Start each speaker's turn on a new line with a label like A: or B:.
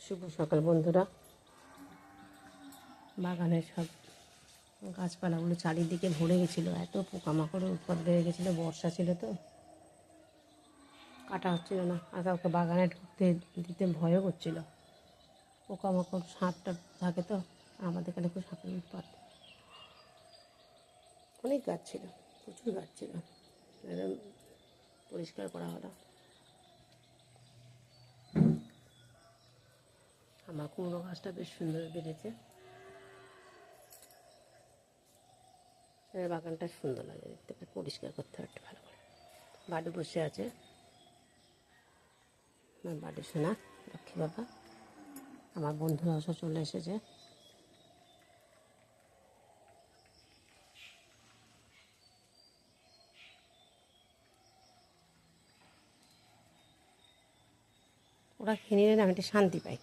A: শুভ সকাল বন্ধুরা। বাগানের সব গাছপালাগুলো চারিদিকে ভরে গেছিলো, এত পোকামাকড়ের উৎপাত বেড়ে গেছিলো। বর্ষা ছিল তো, কাটা হচ্ছিল না, আর কাউকে বাগানে ঢুকতে দিতে ভয়ও করছিল। পোকামাকড় সাপটা থাকে তো, আমাদের এখানে খুব সাপের উৎপাত। অনেক গাছ ছিল, প্রচুর গাছ ছিল, একদম পরিষ্কার করা হলো। আমার কুমড়ো গাছটা বেশ সুন্দর বেড়েছে, বাগানটা সুন্দর লাগে দেখতে, পরিষ্কার করতে হয় একটু ভালো করে। বাড়ি বসে আছে আমার বাড়ি শোনা লক্ষ্মী বাবা। আমার বন্ধুরা অবশ্য চলে এসেছে। ওরা খেয়ে নিলে না আমি একটু শান্তি পাই।